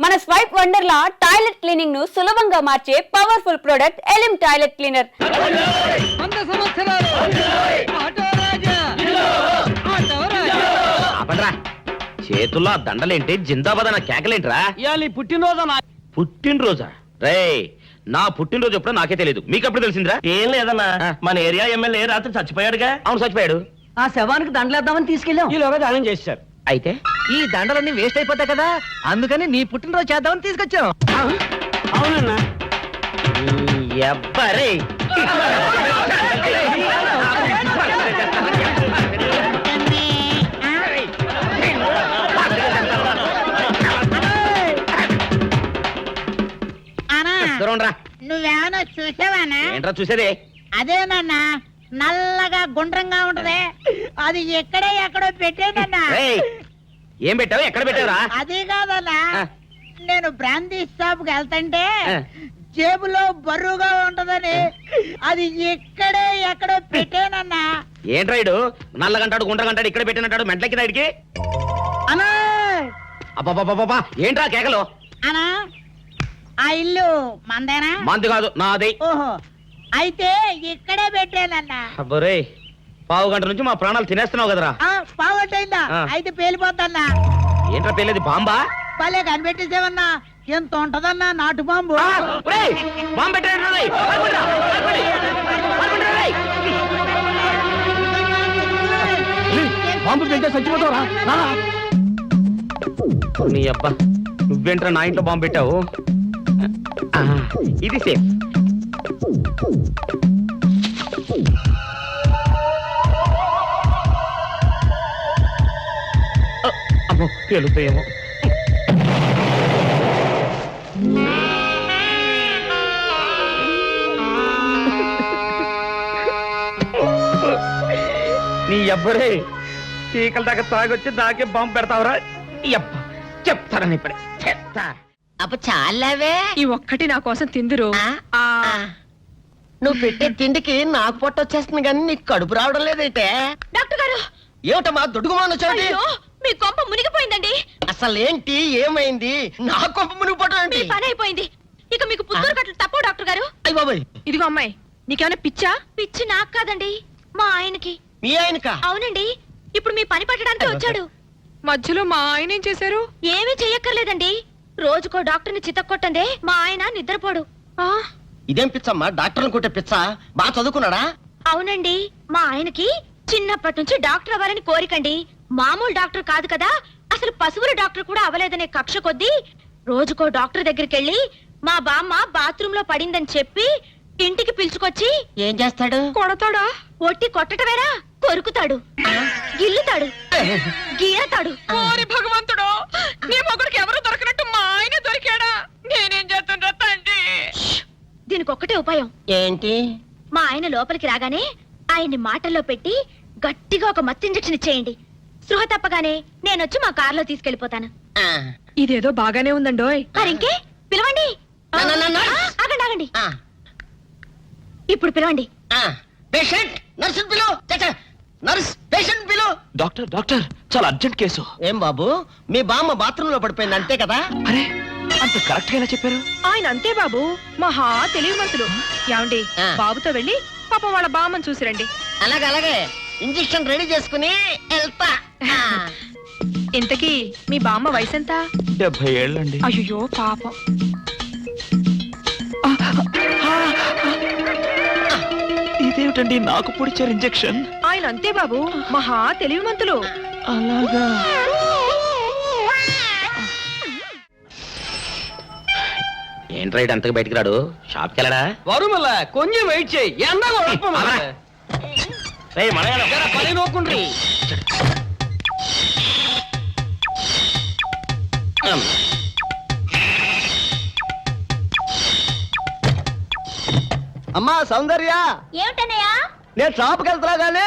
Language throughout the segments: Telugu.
మన స్వైప్ వండర్ లా టాయిలెట్ క్లీనింగ్ ను సులభంగా మార్చే పవర్ఫుల్ ప్రొడక్ట్ ఎలిమ్ టాయిలెట్ క్లీనర్. చేతుల్లో దండలేంటి, జిందాబాద్ అన్న కేకలేంట్రా? పుట్టినరోజా? రే, నా పుట్టినరోజు ఎప్పుడో నాకే తెలియదు, మీకు ఎప్పుడు తెలిసిందిరా? ఏం లేదన్నా, మన ఏరియా ఎమ్మెల్యే రాత్రి చచ్చిపోయాడుగా. అవును, చచ్చిపోయాడు. ఆ శవానికి దండలేద్దామని తీసుకెళ్ళాం. ఈలోగా దానం చేశారు. అయితే ఈ దండలన్నీ వేస్ట్ అయిపోతాయి కదా, అందుకని నీ పుట్టినరోజు చేద్దామని తీసుకొచ్చాం. అవునన్నా. ఎవ్వరే నువ్వేమన్నా చూసావానా? ఏంట్రా చూసేది? అదేనన్నా, నల్లగా గుండ్రంగా ఉంటది, అది ఎక్కడో పెట్టేనన్నా. ఏం పెట్టావు? ఎక్కడ పెట్టావురా? అది కాదన్నా, నేను బ్రాందీ షాప్ కి వెళ్తుంటే జేబులో బరువుగా ఉంటదని అది ఎక్కడో పెట్టానన్నా. ఏంట్రా ఇడు నల్లగంటాడు, గుండ్రగంటాడు, ఇక్కడ పెట్టినట్టాడు, మెంట్లకి రాడికి. అన్నా అబ్బా, ఏంట్రా కేకలు? అన్నా, ఆ ఇల్లు మందేనా? మంది కాదు, నాది. ఓహో, అయితే ఇక్కడే పెట్టానన్నా. అబ్బరే, పావు గంట నుంచి మా ప్రాణాలు తినేస్తున్నావు కదరా. పావట్టయిందా? అయితే పేలిపోద్దన్నా. ఏంట్రా పేలేది? బాంబా? భలే కనిపెట్టేసేవన్నా, ఎంత ఉంటదన్నా నాటు బాంబు. బాంబు పెట్టాడు. బాంబు తింటే చచ్చిపోతావురా. నీ అబ్బా, నువ్వేంట్రా నా ఇంట్లో బాంబు పెట్టావు? ఇది సేఫ్. అమ్మో, పేలుతాయేమో. నీ అబ్బరే, చీకల దాకా తాగొచ్చి నాకే బాంబు పెడతావురా? అబ్బా, చెప్తారని ఇప్పుడే చెప్తా. అప్ప చాలావే, ఈ ఒక్కటి నా కోసం తిందురు. నువ్వు పెట్టే తిండికి నాకు పొట్ట వచ్చేస్తుంది కానీ నీకు కడుపు రావడం లేదైతే. డాక్టర్ గారు, ఏమిటమ్మా దుడుగుమాను చోటి? అయ్యో, మీ కొంప మునిగిపోయిందండి. అసలు ఏంటి, ఏమైంది? నా కొంప మునిగిపోవడం మీ పని అయిపోయింది. ఇక మీకు పుత్తూరు కట్టలు తప్పవు డాక్టర్ గారు. అయ్య బాబాయ్, ఇదిగో అమ్మాయి, నీకేమైనా పిచ్చా? పిచ్చి నాకు కాదండి, మా ఆయనకి. మీ ఆయనక? అవునండి, ఇప్పుడు మీ పని పట్టడానికి వచ్చాడు. మధ్యలో మా ఆయన ఏం చేశారు? ఏమీ చెయ్యక్కర్లేదండి, రోజుకో డాక్టర్ని చితక్కొట్టందే మా ఆయన నిద్రపోడు. ఇదేం పిచ్చమ్మా, డాక్టర్ని కొట్టే పిచ్చ? బాగా చదువుకున్నాడా? అవునండి, మా ఆయనకి చిన్నప్పటి నుంచి డాక్టర్ అవ్వాలని కోరికండి. మామూలు డాక్టర్ కాదు కదా, అసలు పశువుల డాక్టర్ కూడా అవ్వలేదనే కక్ష కొద్దీ రోజుకో డాక్టర్ దగ్గరికి వెళ్ళి మా బామ్మ బాత్రూమ్ లో పడిందని చెప్పి ఇంటికి పిలుచుకొచ్చి ఏం చేస్తాడు? కొడతాడా? ఒట్టి కొట్టటమేరా, కొరుకుతాడు, గిల్లుతాడు, గీరతాడు. ఓరి భగవంతుడు, నీ మొగుడికి ఎవరు దొరకనట్టు మా ఆయన దొరికాడా? నేనేం చేస్తుండ్రా తండ్రి? దీనికి ఒక్కటే ఉపాయం. ఏంటి? మా ఆయన లోపలికి రాగానే ఆయన్ని మాటల్లో పెట్టి గట్టిగా ఒక మత్తు ఇంజెక్షన్ ఇచ్చేయండి. స్పృహ తప్పగానే నేనొచ్చి మా కారులో తీసుకెళ్లిపోతాను. ఇదేదో బాగానే ఉందండోయ్. మరింకే పిలవండి. ఆగండి ఆగండి, ఇప్పుడు పిలవండి. పేషెంట్, నర్సు పిలు. నర్స్, పేషెంట్ పిలు. డాక్టర్, డాక్టర్, చాలా అర్జెంట్ కేసు. ఏం బాబు, మీ బామ్మ బాత్రూమ్ లో పడిపోయింది అంతే కదా? అరే, అంత కరెక్ట్ గా ఎలా చెప్పారు? ఆయన అంతే బాబు, మహా తెలివి మనసులు. ఏమండి, బాబుతో వెళ్ళి పాపం వాళ్ళ బామ్మని చూసిరండి. అలాగే ఇంజెక్షన్ రెడీ చేసుకుని వెళ్తా. ఇంతకీ మీ బామ్మ వయసు ఎంత? 70 ఏళ్ళండి. అయ్యో పాపం. ఇదేమిటండి నాకు పొడిచారు ఇంజెక్షన్? ఆయన అంతే బాబు, మహా తెలివి మంతులు. అలాగా? ఏంట్రా ఇటు అంతగా బయటికి రాడు? షాప్కి వెళ్ళడా? వరుమల కొంచెం వెయిట్ చేయి. ఎండ పని నోకుండ్రి. అమ్మా సౌందర్య, ఏమిటన్నయ్యా? నేను షాప్కి వెళ్తున్నా గానీ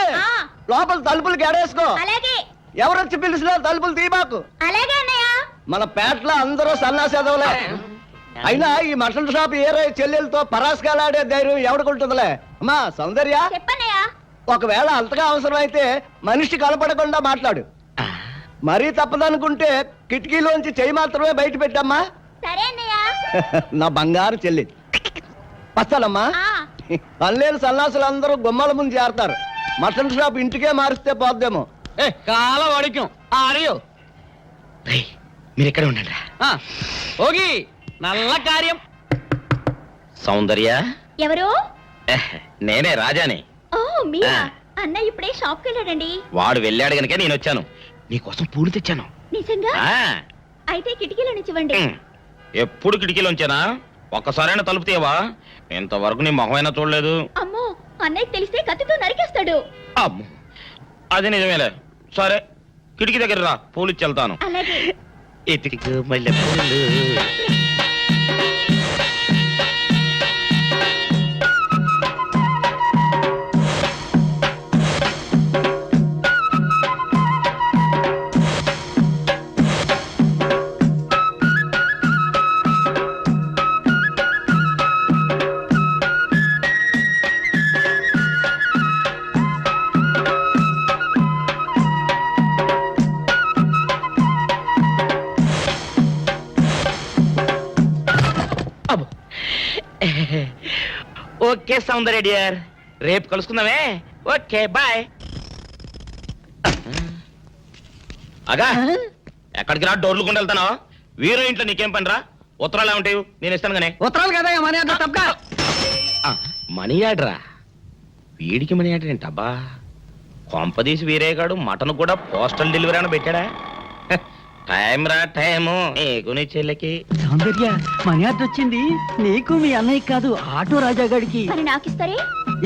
లోపల తలుపులు గడేసుకో. అలాగే ఎవరొచ్చి పిలిచినా తలుపులు తీయబాకు. అలాగే అన్నయ్య. మన పేటలో అందరూ సన్నాసేదవలే. అయినా ఈ మటన్ షాప్ ఏరే చెల్లెలతో పరాస్కాలాడే ధైర్యం ఎవడుకుంటుందిలే. అమ్మా సౌందర్య, చెప్పన్నయ్యా. ఒకవేళ అంతగా అవసరం అయితే మనిషి కనపడకుండా మాట్లాడు. మరీ తప్పదనుకుంటే కిటికీలోంచి చెయ్యి మాత్రమే బయట పెట్టమ్మా. సరే అన్నయ్య నా బంగారు చెల్లి వస్తానమ్మా. పల్లెలు సన్నాసులు అందరూ గుమ్మల ముందు చేరతారు. మటన్ షాప్ ఇంటికే మారిస్తే పోద్దేమో. కాల వడికం ఆడియో మీరు ఎక్కడ ఉండండి. ఓగి నల్ల కార్యం. సౌందర్య, ఎవరు? నేనే రాజాని. ఓ మీరా? అన్నయ్య ఇప్పుడే షాప్ కి వెళ్ళాడండి. వాడు వెళ్ళాడు గనుక నేను వచ్చాను. నీకోసం పూలు తెచ్చాను. నిజంగా? ఆ, అయితే కిటికీలో నుంచి ఇవ్వండి. ఎప్పుడు కిటికీలో ఉంచానా? ఒక్కసారైనా తలుపు తీయవా? ఇంతవరకు నీ మొహమైనా చూడలేదు. అమ్మో అన్నయ్య తెలిస్తే కత్తితో నరికేస్తాడు. అమ్మో, అది నిజమేలే. సరే, కిటికీ దగ్గర రా, పూలు ఇచ్చి వెళ్తాను. అలాగే. ఎతికి మల్లె పూలు. ఓకే సౌందర్య డియర్, రేపు కలుసుకుందామే. Okay bye. అగా ఎక్కడికి రా, డోర్లు కొండ వెళ్తాను. వీరో ఇంట్లో నీకేం పని రా? ఉత్తరాలు ఏమంటాయి? నేను ఇస్తాను కానీ. ఉత్తరాలు కదా మనీ ఆర్డర్ తప్ప. మనీ ఆర్డరా? వీడికి మనీ ఆర్డర్ ఏంటబ్బా? కొంపదీసి వీరేగాడు మటన్ కూడా పోస్టల్ డెలివరీ అని పెట్టాడా? టైం రా టైము నీకు నీ చెల్లెకి. సౌందర్య మనీ ఆర్డర్ వచ్చింది. నీకు మీ అన్నయ్య కాదు, ఆటో రాజా గారికి. మరి నాకిస్తారే?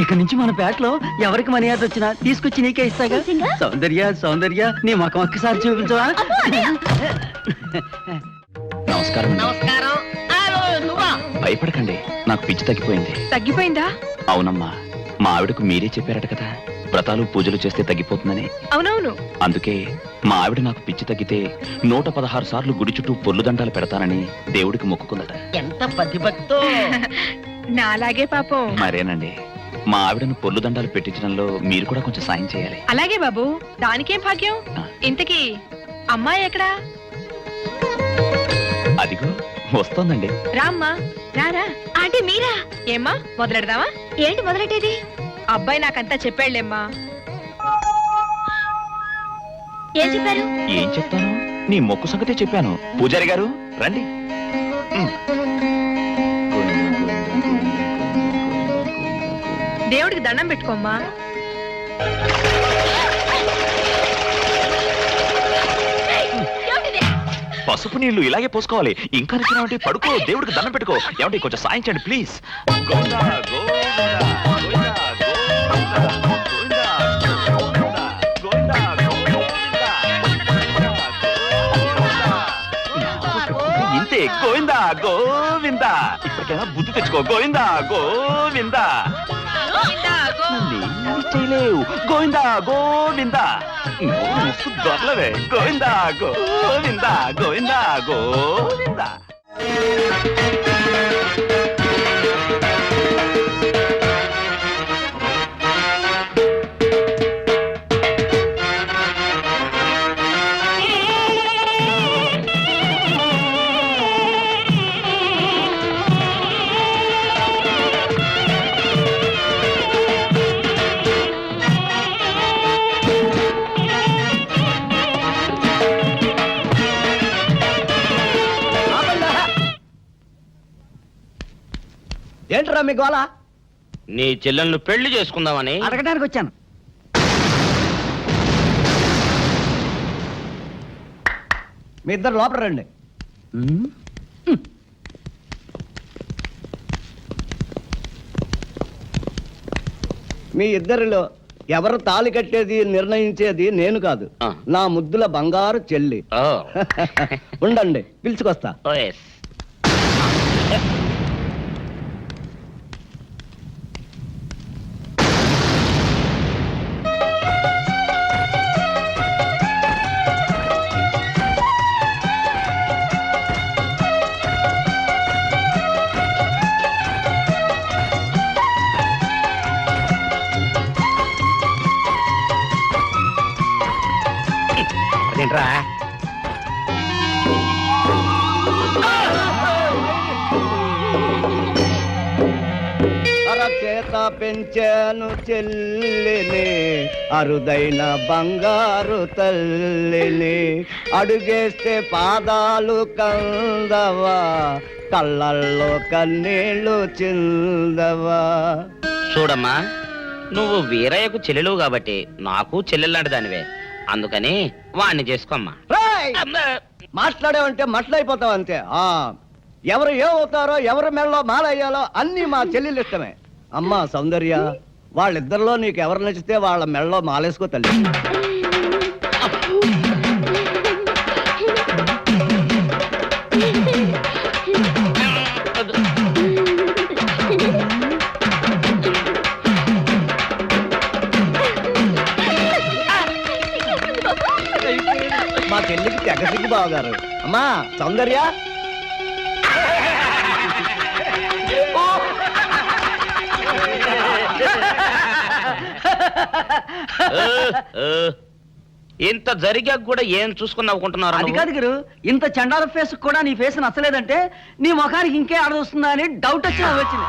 ఇక నుంచి మన పేటలో ఎవరికి మనీ ఆర్డర్ వచ్చినా తీసుకొచ్చి నీకే ఇస్తాగా. నిజంగా? సౌందర్య సౌందర్య నీ ముఖం ఒక్కసారి చూపించవా? నమస్కారం. నమస్కారం. భయపడకండి, నాకు పిచ్చి తగ్గిపోయింది. తగ్గిపోయిందా? అవునమ్మా, మా ఆవిడకు మీరే చెప్పారట కదా, వ్రతాలు పూజలు చేస్తే తగ్గిపోతుందని. అవునవును. అందుకే మా ఆవిడ నాకు పిచ్చి తగ్గితే 116 సార్లు గుడి చుట్టూ పొర్లు దండాలు పెడతానని దేవుడికి మొక్కుకుందట. ఎంత పతిభక్తో. నాలాగే పాపం. మరేనండి, మా ఆవిడను పొర్లు దండాలు పెట్టించడంలో మీరు కూడా కొంచెం సాయం చేయాలి. అలాగే బాబు, దానికేం భాగ్యం. ఇంతకీ అమ్మాయి ఎక్కడా? అదిగో వస్తోందండి. రామ్మా రారా. ఆంటీ మీరా? ఏమ్మా మొదలెడదామా? ఏంటి మొదలెట్టేది? అబ్బాయి నాకంతా చెప్పాడులేమ్మా. ఏం చెప్పారు? ఏం చెప్తాను, నీ మొక్కు సంగతే చెప్పాను. పూజారి గారు రండి. దేవుడికి దండం పెట్టుకోమ్మా. పసుపు నీళ్లు ఇలాగే పోసుకోవాలి. ఇంకా నచ్చినావంటే పడుకో, దేవుడికి దండం పెట్టుకో. ఏమంటే కొంచెం సాయం చేయండి ప్లీజ్. గోవిందా, గోవిందా, గోవిందా, గోవిందా, గోవిందా, గోవిందా, గోవిందా. ఇంతే, గోవిందా గోవిందా. ఇప్పటికైనా బుద్ధి తెచ్చుకో. గోవిందా గోవిందా. నన్నేమీ చేయలేవు. గోవిందా గోవిందా. మస్తు దొరలవే. గోవిందా గోవిందా, గోవిందా గోవిందా. ఏంట్రా మీ గోళ? నీ చెల్లెలను పెళ్లి చేసుకుందామని. అడగడానికి వచ్చాను. మీ ఇద్దరు లోపల రండి. మీ ఇద్దరిలో ఎవరు తాళి కట్టేది నిర్ణయించేది నేను కాదు, నా ముద్దుల బంగారు చెల్లి. ఓ. ఉండండి, పిలుచుకొస్తా. ఓ ఎస్. అదేంట్రా? చేత పెంచాను చెల్లిని, అరుదైన బంగారు తల్లిని. అడుగేస్తే పాదాలు కందవా, కళ్ళల్లో కన్నీళ్ళు చిందవా. చూడమ్మా, నువ్వు వీరయ్యకు చెల్లెలు కాబట్టి నాకు చెల్లెల్లాంటి దానివే. అందుకని వాణ్ణి చేసుకోమ్మా. రేయ్! మాట్లాడావంటే మట్లయిపోతావు అంతే. ఎవరు ఏమవుతారో, ఎవరి మెళ్ళలో మాలయ్యాలో అన్ని మా చెల్లెలు ఇష్టమే. అమ్మా సౌందర్య, వాళ్ళిద్దరిలో నీకు ఎవరు నచ్చితే వాళ్ళ మెళ్ళలో మాలేసుకో తల్లి. మా చెల్లికి తెగసిగ్గు బావగారు. అమ్మా సౌందర్య, ఇంత జరిగాక కూడా ఏం చూసుకుని నవ్వుకుంటున్నారు? అది కాదు గురు, ఇంత చండాల ఫేస్ కూడా నీ ఫేస్ నచ్చలేదంటే నీ ముఖానికి ఇంకే ఆడదొస్తుందా అని డౌట్ వచ్చి వచ్చింది.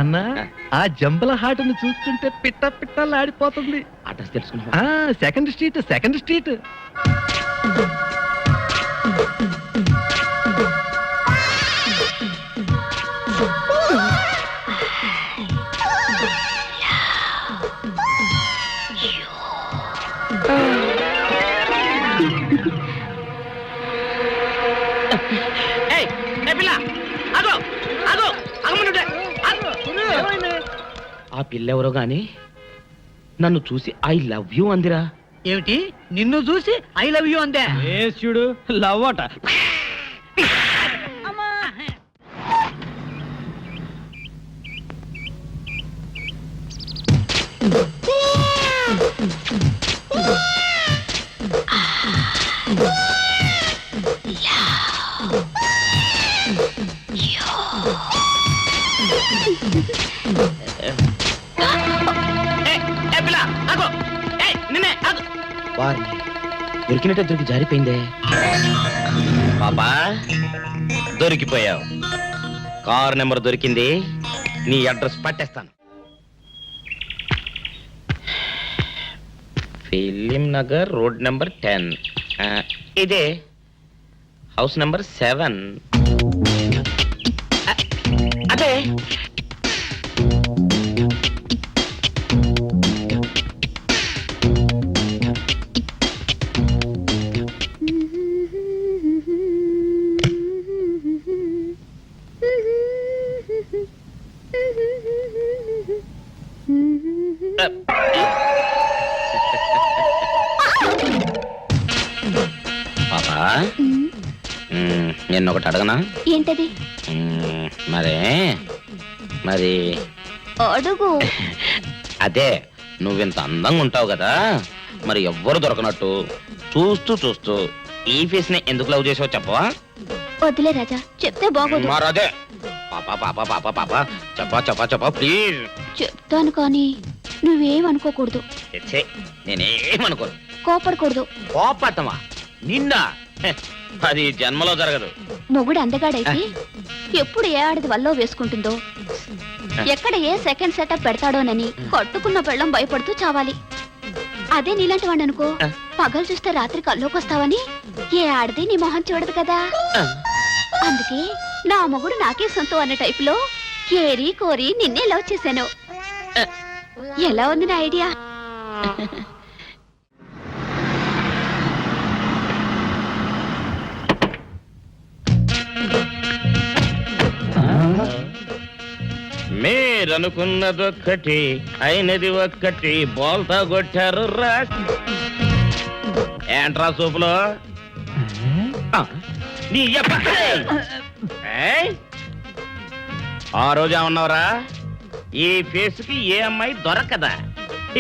అన్నా, ఆ జంబల హాటును చూస్తుంటే పిట్ట పిట్టలాడిపోతుంది. అడ్రస్ తెలుసుకున్నా? Second street. ఆ పిల్లెవరో గాని నన్ను చూసి ఐ లవ్ యూ అందిరా. ఏమిటి, నిన్ను చూసి ఐ లవ్ యూ అందే? చూడు లవ్ అట. దొరికినట్టే దొరికి జారిపోయిందే. పాపా దొరికిపోయావు. కార్ నెంబర్ దొరికింది, నీ అడ్రస్ పట్టేస్తాను. Film Nagar, road number 10. ఇదే హౌస్ నెంబర్ 7. అదే పాపా, నేను ఒకటి అడగనా? ఏంటది? మరి అడుగు. అదే, నువ్వింత అందంగా ఉంటావు కదా, మరి ఎవ్వరు దొరకనట్టు చూస్తూ ఈ ఫేస్ ని ఎందుకు లవ్ చేసావు చెప్పవా? వద్దులే రాజా, చెప్తే బాగోదు. మరదే పాపా పాపా పాపా పాపా చెప్పా ప్లీజ్. చెప్తాను కానీ నువ్వేమనుకోకూడదు. నేనేమనుకోను. కోపడకూడదు. కోపట్టమా నిన్న? అది జన్మలో జరగదు. మొగుడు అందగాడైతే ఎప్పుడు ఏ ఆడది వల్లో వేసుకుంటుందో, ఎక్కడ ఏ సెకండ్ సెటప్ పెడతాడోనని కట్టుకున్న పెళ్ళం భయపడుతూ చావాలి. అదే నీలాంటి వాడు అనుకో, పగలు చూస్తే రాత్రి కల్లోకొస్తావని ఏ ఆడది నీ మొహం చూడదు కదా. అందుకే నా మొగుడు నాకే సొంతం అన్న టైపులో ఏరి కోరి నిన్నే లవ్ చేశాను. ఎలా ఉంది నా ఐడియా? మీరనుకున్నదొక్కటి అయినది ఒక్కటి, బోల్తా కొట్టారు రా. ఏంట్రా సూపులో నీ ఆ రోజు ఏమన్నావురా? ఈ ఫేస్ కి ఏ అమ్మాయి దొరకదా?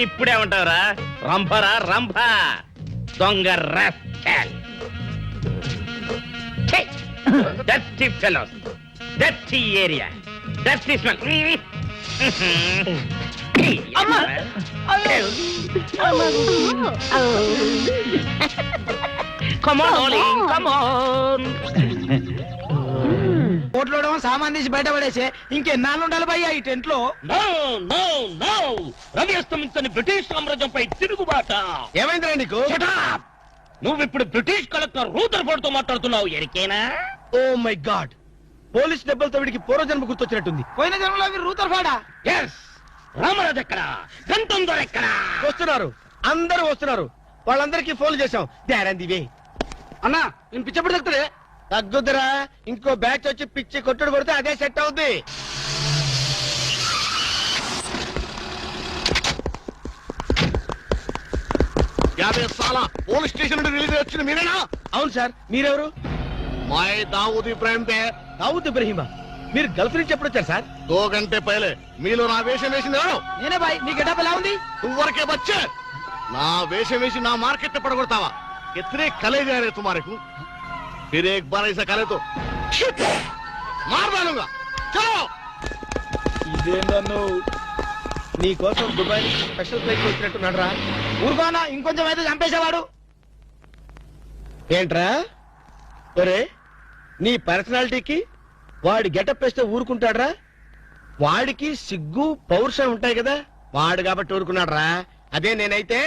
ఇప్పుడేమంటావురా? రంభరా రంభ, దొంగ rascal. Dirty fellows, dirty area, dirty smell. కోట్లో సామాన్ తీసి బయట పడేసే ఇంకెన్నాళ్ళు ఉండాలి భయ్యా ఈ టెంట్ లో. రవి అస్తమించని బ్రిటిష్ సామ్రాజ్యంపై తిరుగుబాట. ఏమైందిరా నీకు? నువ్వు ఇప్పుడు బ్రిటిష్ కలెక్టర్ రూదర్ఫోర్డ్ తో మాట్లాడుతున్నావు, ఎరికేనా? ఓ మై గాడ్, పోలీస్ దెబ్బలతో వీడికి పూర్వజన్మ గుర్తొచ్చినట్టుంది. పోయిన జన్మలో రూతర్ఫాడా? ఎస్. రామరాజు ఎక్కడా? గంతం దొర ఎక్కడా? వస్తున్నారు, అందరూ వస్తున్నారు. వాళ్ళందరికీ ఫోన్ చేశాం. వే అన్నా నేను పిచ్చప్పుడు తగ్గుతుంది. తగ్గుద్దురా, ఇంకో బ్యాచ్ వచ్చి పిచ్చి కొట్టుడు కొడితే అదే సెట్ అవుద్ది. పోలీస్ స్టేషన్ నుండి రిలీజ్ వచ్చిన మీరేనా? అవును సార్, మీరెవరు? मैं दाऊद इब्राहिम पे దావుద్ ఇబ్రహీమా. మీరు గల్ఫ్ నుంచి ఎప్పుడు వచ్చారు సార్? 2 घंटे पहले మీలో నా వేషం వేసింది ఎవరు? నేనే బాయ్. మీ గెటప్ ఎలా ఉంది? తువ్వరకే బచ్చే నా వేషం వేసి నా మార్కెట్ పడగొడతావా? कितने कले जा रहे तुम्हारे को? फिर एक बार ऐसा करे तो मार डालूंगा. चलो. ఇదేందన్ను నీ కోసం దుబాయ్ నుంచి స్పెషల్ ఫ్లైట్ వచ్చినట్టున్నాడు రా. ఊరుకోనా, ఇంకొంచెం అయితే చంపేసేవాడు. ఏంట్రా ఒరే, నీ పర్సనాలిటీకి వాడి గెటప్ వేస్తే ఊరుకుంటాడ్రా? వాడికి సిగ్గు పౌరుషం ఉంటాయి కదా, వాడు కాబట్టి ఊరుకున్నాడు రా. అదే నేనైతే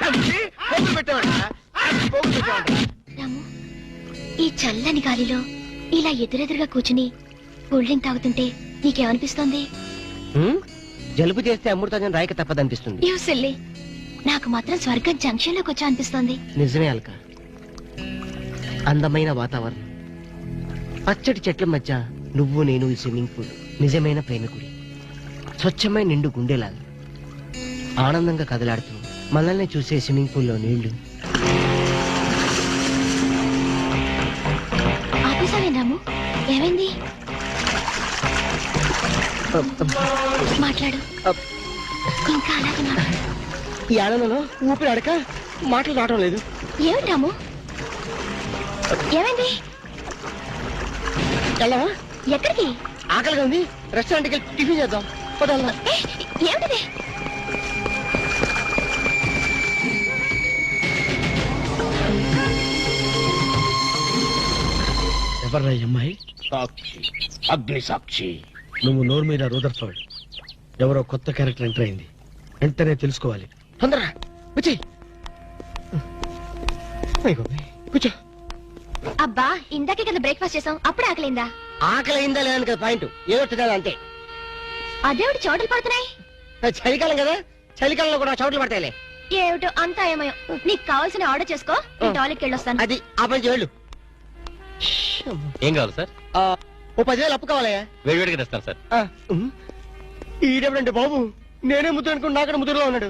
చంపి పోగులు పెట్టేవాడ్రా. పోగులు పెట్టేవాడ్రా. రాము, ఈ చల్లని గాలిలో ఇలా ఎదురెదురుగా కూర్చుని కూల్ డ్రింక్ తాగుతుంటే నీకేమనిపిస్తోంది? జలుబు చేస్తే అమృతాజన్ రాయక తప్పదనిపిస్తుంది. యూ సిల్లీ, నాకు మాత్రం స్వర్గం జంక్షన్ లోకి వచ్చా అనిపిస్తోంది. నిజమే అల్క, అందమైన వాతావరణం, పచ్చటి చెట్ల మధ్య నువ్వు నేను ఈ స్విమ్మింగ్ పూల్ నిజమైన ప్రేమికుడి, స్వచ్ఛమైన నిండు గుండెలాగా ఆనందంగా కదలాడుతూ మనల్ని చూసే స్విమ్మింగ్ పూల్లో నీళ్లు. ఆపేసావే రాము, ఏమైంది? మాట్లాడు, ఇంకా అలాగే మాట్లాడు. ఈ ఆనందంలో ఊపిరి అడక మాటలు రావడం లేదు. ఏమిటి రాము, ఏమైంది? వెళ్ళవా? ఎక్కడికి? ఆకలిగా ఉంది, రెస్టారెంట్కి వెళ్ళి టిఫిన్ చేద్దాం. పదల్లా. ఏమిటిది? ఎవర్రా ఈ అమ్మాయి? సాక్షి, అగ్ని సాక్షి. నువ్వు నోరు మీద రూదర్ఫర్డ్, ఎవరో కొత్త క్యారెక్టర్ ఎంటర్ అయింది. వెంటనే తెలుసుకోవాలి. తొందరగా వచ్చి కూర్చో. అబ్బా, ఇందాకే కదా బ్రేక్ఫాస్ట్ చేసాం, అప్పుడే ఆకలిందా? ఆకలి అయిందా లేదని కదా పాయింట్, ఏదో తినాలి అంతే. అదేవిటి చోటలు పడుతున్నాయి. చలికాలం కదా, చలికాలంలో కూడా చోట్లు పడతాయిలే. ఏమిటో అంతా ఏమయో. నీకు కావాల్సిన ఆర్డర్ చేసుకో, నేను టాయిలెట్కి వెళ్ళొస్తాను. అది ఆ పని వెళ్ళు. ఏం కావాలి సార్? ఓ 10,000 అప్పు కావాలయ్యా. వేడివేడిగా తెస్తాను సార్. ఈడెవడంటే బాబు, నేనే ముద్దు అనుకుని నాకడ ముద్దులో ఉన్నాడు.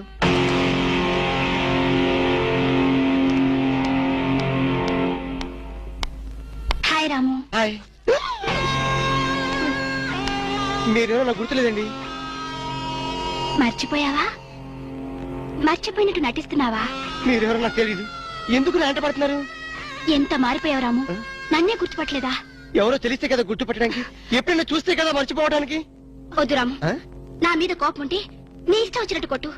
హాయ్ రాము. హాయ్. మీరేమో నాకు గుర్తులేదండి. మర్చిపోయావా? మర్చిపోయినట్టు నటిస్తున్నావా? మీరెవరో నాకు తెలియదు. ఎందుకు నా వెంట పడుతున్నారు? ఎంత మారిపోయావు రాము, నన్నే గుర్తుపట్టలేదా? ఎవరో తెలిస్తే కదా గుర్తుపట్టడానికి, ఎప్పుడైనా చూస్తే కదా మర్చిపోవడానికి. వద్దు రాము, ఆ? నా మీద కోపం ఉంటే నీ ఇష్టం వచ్చినట్టు కొట్టు,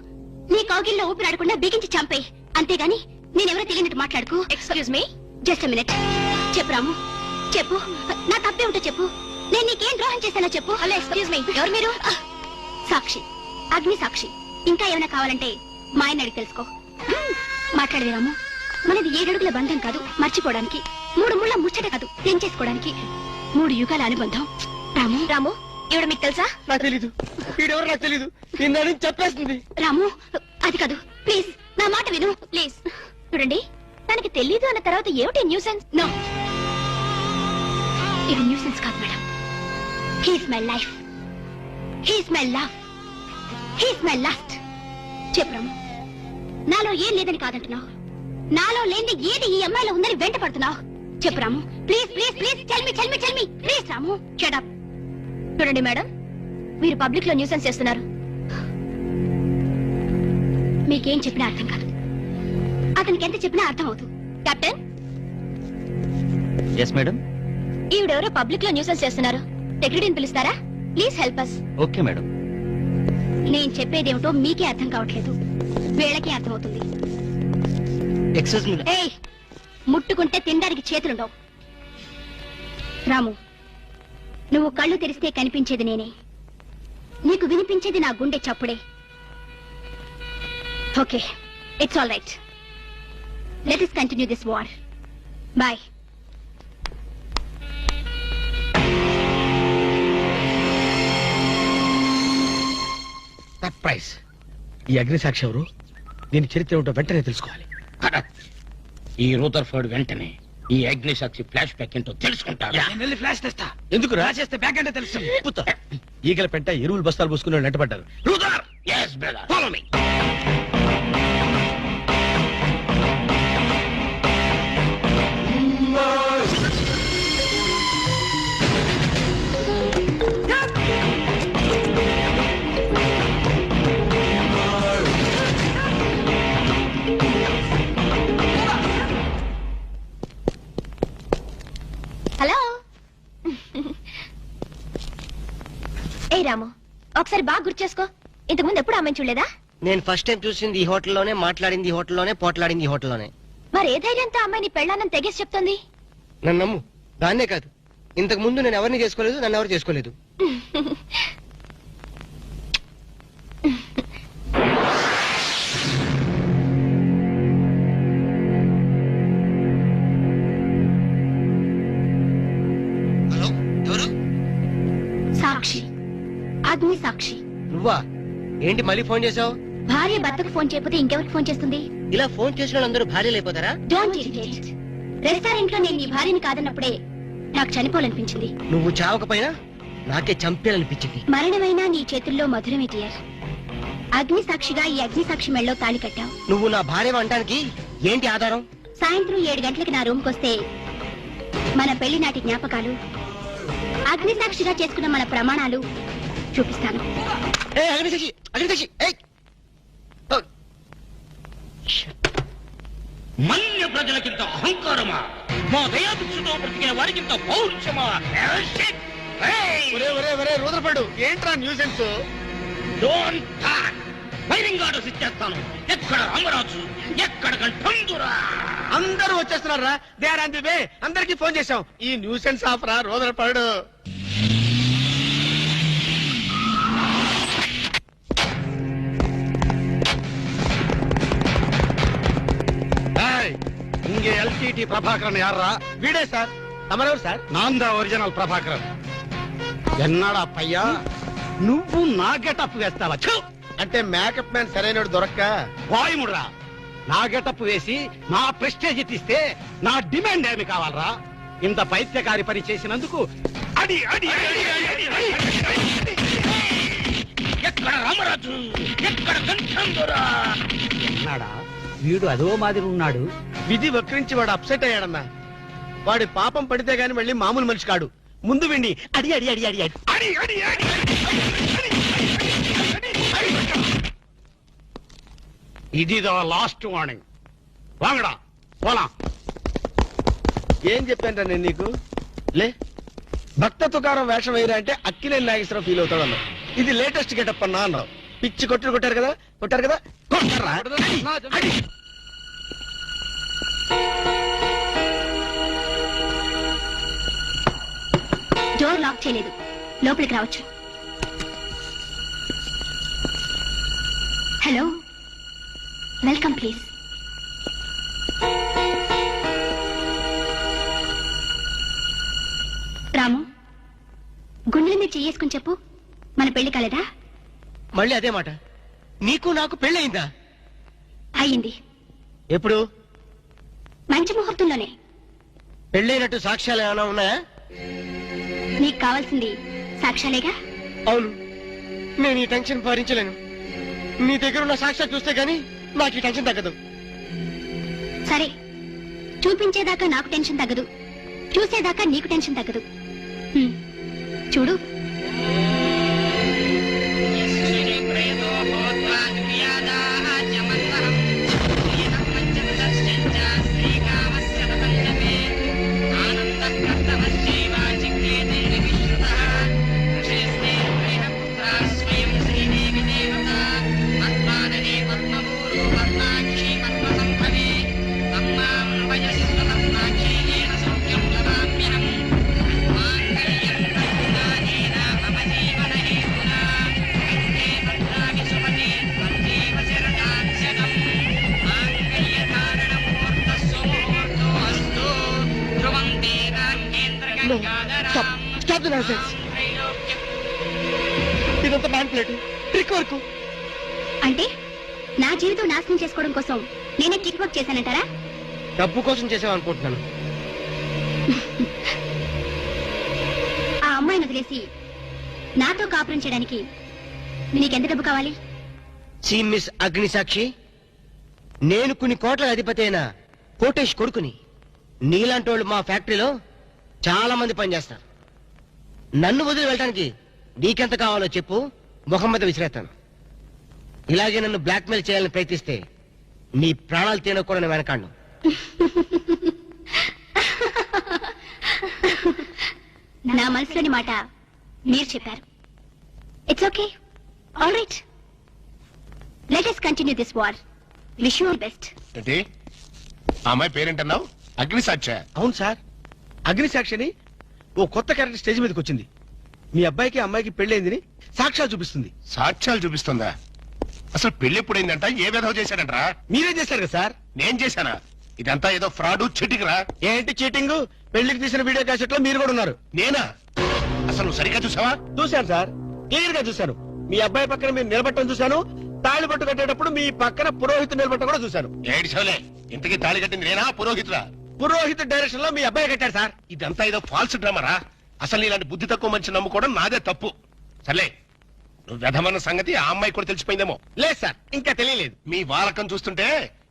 నీ కౌగిల్లో ఊపిరాడకుండా బిగించి చంపేయి. అంతేగాని నేనెవరో తెలియనట్టు మాట్లాడుకు. Excuse me, just minute. చెప్పు రాము, చెప్పు, నా తప్పే ఉంటో చెప్పు. నేను నీకేం ద్రోహం చేశానో చెప్పు. హలో, ఎక్స్క్యూజ్ మీ, ఎవరు మీరు? సాక్షి, అగ్ని సాక్షి. ఇంకా ఏమైనా కావాలంటే మా ఆయన అడిగి తెలుసుకో. మాట్లాడేది రాము, మనది 7 అడుగుల బంధం కాదు మర్చిపోవడానికి, 3 ముళ్ళ ముచ్చట కాదు తెంచేసుకోవడానికి, 3 యుగాల అనుబంధం. రాము, రాము, ఇవిడ మీకు తెలుసా? నాకు తెలీదు. వీడెవరో నాకు తెలీదు. నిన్న నుంచి చెప్పేస్తుంది. రాము, అది కాదు, ప్లీజ్ నా మాట విను, ప్లీజ్. చూడండి, తనకి తెలీదు అన్న తర్వాత ఏమిటి న్యూసెన్స్? నో, ఇది న్యూసెన్స్ కాదు madam. He's my life, he's my love, he's my last. చెప్పు రాము, నాలో ఏం లేదని కాదంటున్నావు, నాలో లేని ఏది ఈ అమ్మాయిలో ఉందని వెంట పడుతున్నావు. చెప్పు Ramu, please please please, tell me please. Ramu, shut up. చూడండి మేడం, మీరు పబ్లిక్ లో న్యూసెన్స్ చేస్తున్నారు. మీకేం చెప్పినా అర్థం కాదు, అతనికి ఎంత చెప్పినా అర్థం అవుతుంది. Captain, yes madam. ఈవిడెవరో పబ్లిక్ లో న్యూసెన్స్ చేస్తున్నారు. సెక్రటరీని పిలుస్తారా? Please help us. Okay madam. నేను చెప్పేదేమిటో మీకే అర్థం కావట్లేదు, వీళ్ళకి అర్థమవుతుంది. Excuse me. ఏయ్, ముట్టుకుంటే తినడానికి చేతులుండవు. రాము, నువ్వు కళ్ళు తెరిస్తే కనిపించేది నేనే, నీకు వినిపించేది నా గుండె చప్పుడే. Okay, it's all right. Let us continue this war. Bye. Surprise. ఈ అగ్నిసాక్షి ఎవరు? దీని చరిత్ర ఏమిటో వెంటనే తెలుసుకోవాలి. ఈ రూదర్ఫర్డ్ వెంటనే ఈ అగ్నిసాక్షి ఫ్లాష్ బ్యాక్ ఏంటో తెలుసుకుంటాడు. ఫ్లాష్ తెస్తా. ఎందుకు రాసేస్తే బ్యాక్ అంటే తెలుసు. ఈగల పెంట ఎరువులు బస్తాలు పూసుకుని వెంటబడ్డారు. రూదర్, yes brother, follow me. Hello. ఏ రాము, ఒకసారి బాగా గుర్తు చేసుకో, ఇంతకుముందు ఎప్పుడు అమ్మాయిని చూడలేదా? నేను ఫస్ట్ టైం చూసింది ఈ హోటల్లోనే, మాట్లాడింది ఈ హోటల్లోనే, పోట్లాడింది ఈ హోటల్లోనే. మరి ఏ ధైర్యంతో అమ్మాయిని పెళ్ళానని తెగేసి చెప్తుంది? నన్ను నమ్ము, దాన్నే కాదు, ఇంతకు ముందు నేను ఎవరిని చేసుకోలేదు, నన్ను ఎవరు చేసుకోలేదు. హలో, ఎవరు? సాక్షి, అగ్ని సాక్షి. నువ్వా? ఏంటి మళ్ళీ ఫోన్ చేసావు? భార్య భర్తకు ఫోన్ చేయకపోతే ఇంకెవరికి ఫోన్ చేస్తుంది? ఇలా ఫోన్ చేసిన వాళ్ళందరూ భార్యలు అయిపోతారా? Don't irritate. రెస్టారెంట్ లో నేను నీ భార్యని కాదన్నప్పుడే నాకు చనిపోవాలనిపించింది. నువ్వు చావకపోయినా నాకే చంపేయాలనిపించింది. మరణమైనా నీ చేతుల్లో మధురమే డియర్. అగ్ని సాక్షిగా ఈ అగ్ని సాక్షి మెళ్ళలో తాళి కట్టావు. నువ్వు నా భార్య అనడానికి ఏంటి ఆధారం? సాయంత్రం 7 గంటలకి నా రూమ్ కొస్తే మన పెళ్లి నాటి జ్ఞాపకాలు, అగ్ని సాక్షిగా చేసుకున్న మన ప్రమాణాలు చూపిస్తాను. అగ్నిసాక్షి, అగ్నిసాక్షి, మన్య ప్రజలకింత అహంకారమా? మా దయాభిక్షతో బ్రతికిన వారికింత పౌరుషమా? రూదర్ఫర్డ్, ఏంట్రా nuisance? Don't talk. Firing orders ఇచ్చేస్తాను. ఎక్కడ రామరాజు, ఎక్కడ కంఠందురా? అందరూ వచ్చేస్తున్నారా? They are on the way. అందరికి ఫోన్ చేశాం. ఈ న్యూసెన్స్ ఆఫ్ రా రూదర్ఫర్డ్. இங்கே எல்டிடி பிரபாகரன் யாரா? వీడే సార్. తమరెవరు సార్? நான் தான் ఒరిజినల్ ప్రభాకరన్. ఎన్నాడా పయ్యా, నువ్వు నా గెటప్ వేస్తావా? అంటే మేకప్ మ్యాన్ సరైనడు దొరక్క వాయుముడ్రా, నా గెటప్ వేసి నా ప్రెస్టేజ్ తీస్తే నా డిమాండ్ ఏమి కావాలరా? ఇంత పైత్యకారి పని చేసినందుకు అడి అడి అడి అడి అడి అడి. ఎక్కడ రామరాజు, ఎక్కడ కంఠందురా? ఉన్నాడా? వీడు అదో మాదిరి ఉన్నాడు. విధి వక్రించి వాడు అప్సెట్ అయ్యాడన్నా. వాడి పాపం పడితే గాని మళ్ళీ మామూలు మనిషి కాడు. ముందు విండి అడి అడి అడి అడి అడి అడి అడి అడి ఇదిదో లాస్ట్ వార్నింగ్. వాంగడా పోలాం. ఏం చెప్పాను నేను నీకు? లే, భక్త తుకారం వేషం వేయరా అంటే అక్కినేని నాగేశ్వరరావు ఫీల్ అవుతాడు అన్నావు. ఇది లేటెస్ట్ గెటప్ అన్నా అన్నావు. పిచ్చి కొట్టారు కదా, కొట్టారు కదా, కొట్టారా? అడి. డోర్ లాక్ చేయలేదు, లోపలికి రావచ్చు. Hello, welcome please. రాము, గుండెల మీద చేసుకుని చెప్పు, మన పెళ్లి కాలేదా? మళ్ళీ అదే మాట. నీకు నాకు పెళ్ళయిందా? అయ్యింది. ఎప్పుడు? మంచి ముహూర్తంలోనే. పెళ్ళైనట్టు సాక్ష్యాలు ఏమైనా ఉన్నాయా? నీకు కావాల్సింది సాక్ష్యాలేగా? అవును, నేను ఈ టెన్షన్ భరించలేను. నీ దగ్గర ఉన్న సాక్ష్యాలు చూస్తే గానీ నాకు ఈ టెన్షన్ తగ్గదు. సరే, చూపించేదాకా నాకు టెన్షన్ తగ్గదు, చూసేదాకా నీకు టెన్షన్ తగ్గదు. చూడు. ఇదంతా మ్యాన్ ప్లేట్ ట్రిక్ వర్క్. అంటే నా జీవితం నాశనం చేసుకోవడం కోసం నేనే కిక్ వర్క్ చేశానంటారా? డబ్బు కోసం చేసామనుకుంటున్నాను. ఆ అమ్మాయిని వదిలేసి నాతో కాపురం చేయడానికి నీకెంత డబ్బు కావాలి? మిస్ అగ్నిసాక్షి, నేను కొన్ని కోట్ల అధిపతి అయిన కోటేష్ కొడుకుని. నీలాంటి వాళ్ళు మా ఫ్యాక్టరీలో చాలా మంది పనిచేస్తారు. నన్ను వదిలి వెళ్ళడానికి నీకెంత కావాలో చెప్పు, ముఖం మీద విసిరేస్తాను. ఇలాగే నన్ను బ్లాక్మెయిల్ చేయాలని ప్రయత్నిస్తే నీ ప్రాణాలు తీయడం కూడా నేను వెనకాడను. నా మనసులోని మాట మీరు చెప్పారు. It's okay, all right, let us continue this war. Wish you all best. ఏంటి ఆ అమ్మాయి పేరేంటన్నావు? అగ్నిసాక్ష? అవును సార్, అగ్నిసాక్షిని ఓ కొత్త క్యారెక్టర్ స్టేజ్ మీదకి వచ్చింది. మీ అబ్బాయికి అమ్మాయికి పెళ్ళైందని సాక్ష్యాలు చూపిస్తుంది. సాక్ష్యాలు చూపిస్తుందా? అసలు పెళ్లి ఎప్పుడైందంట? ఏ విధవ చేశాడంటరా? మీరేం చేశారు కదా సార్? నేను చేశానా? ఇదంతా ఏదో ఫ్రాడ్ చీటింగ్ రా. ఏంటి చీటింగ్? పెళ్లికి తీసిన వీడియో క్యాసెట్ లో మీరు కూడా ఉన్నారు. నేనా? అసలు నువ్వు సరిగ్గా చూసావా? చూశాను సార్, క్లియర్ గా చూశాను. మీ అబ్బాయి పక్కన మీరు నిలబట్టడం చూశాను. తాళి పట్టు కట్టేటప్పుడు మీ పక్కన పురోహితుడు నిలబట్ట కూడా చూశాను. ఏడు సోలే, ఇంతకీ తాళి కట్టింది నేనా పురోహితురా? పురోహిత డైరెక్షన్ లో మీ అబ్బాయి కట్టాడు సార్. ఇదంతా ఏదో ఫాల్స్ డ్రామారా. అసలు ఇలాంటి బుద్ధి తక్కువ మనిషి నమ్ముకోవడం నాదే తప్పు. సర్లే, నువ్వు వ్యధమన్న సంగతి ఆ అమ్మాయి కూడా తెలిసిపోయిందేమో. లేదు సార్, ఇంకా తెలియలేదు. మీ వాలకం చూస్తుంటే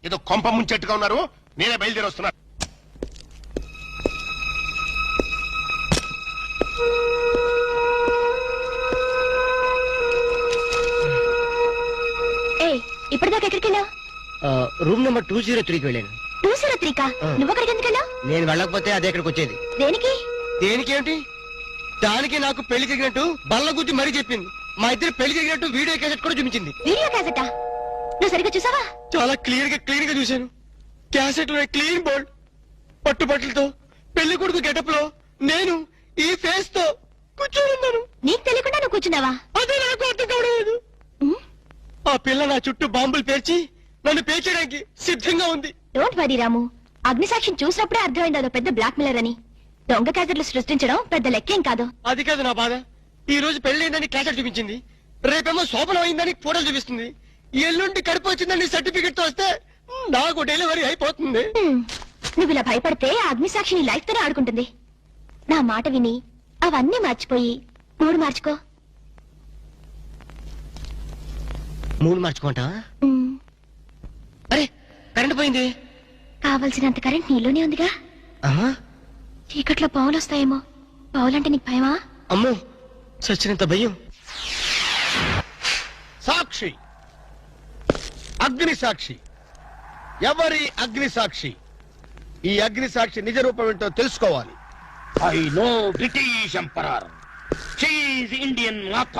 ఏదో కొంప ముంచెట్టుగా ఉన్నారు. నేనే బయలుదేరి వస్తున్నా. ఏ ఇప్పటిదాకా ఎక్కడికి వెళ్ళావు? రూమ్ నెంబర్ 203కి వెళ్ళాను. 203కా? నువ్వు అక్కడికి ఎందుకు వెళ్ళావు? నేను వెళ్ళకపోతే అదే ఇక్కడికి వచ్చేది. దేనికి? దేనికేమిటి? దానికి నాకు పెళ్లి జరిగినట్టు బల్ల గురించి మరీ చెప్పింది. మా ఇద్దరు పెళ్లి జరిగినట్టు వీడియో క్యాసెట్ కూడా చూపించింది. వీడియో క్యాసెటా? నువ్వు సరిగ్గా చూసావా? చాలా క్లియర్ గా చూశాను. క్యాసెట్ లో క్లీన్ బోల్డ్, పట్టుబట్టలతో, పెళ్లి కొడుకు గెటప్ లో నేను ఈ ఫేస్ తో కూర్చొని ఉన్నాను. నీకు తెలియకుండా నువ్వు కూర్చున్నావా? అదే నాకు అర్థం కావడం. ఆ పిల్ల నా చుట్టూ బాంబులు పేర్చి నన్ను పేర్చడానికి సిద్ధంగా ఉంది. డోంట్ వరీ రాము, అగ్నిసాక్షిని చూసినప్పుడే అర్థమైంది అదో పెద్ద బ్లాక్ మెయిలర్ అని. దొంగ క్యాసెట్లు సృష్టించడం పెద్ద లెక్కేం కాదు. అది కాదు నా బాధ. ఈ రోజు పెళ్లి క్యాసెట్ చూపించింది, రేపేమో శోభనం అయిందని ఫోటోలు చూపిస్తుంది, ఎల్లుండి కడుపు వచ్చిందని సర్టిఫికెట్ తో వస్తే నాకు డెలివరీ అయిపోతుంది. నువ్వు ఇలా భయపడితే ఆ అగ్నిసాక్షిని లైఫ్ తోనే ఆడుకుంటుంది. నా మాట విని అవన్నీ మర్చిపోయి మూడు మార్చుకో. మూడు మార్చుకుంటా? అరే కరెంట్ పోయింది. కావలసినంత కరెంట్ నీలోనే ఉందిగా. చీకట్లో పావులు వస్తాయేమో. పావులంటే నీకు భయమా? అమ్మో, సచ్చినంత భయం. సాక్షి, అగ్ని సాక్షి. ఎవరి అగ్ని సాక్షి? ఈ అగ్ని సాక్షి నిజ రూపం ఏంటో తెలుసుకోవాలి. ఐ నో బ్రిటిష్ ఎంపరర్, షీఈ్ ఇండియన్ మాత,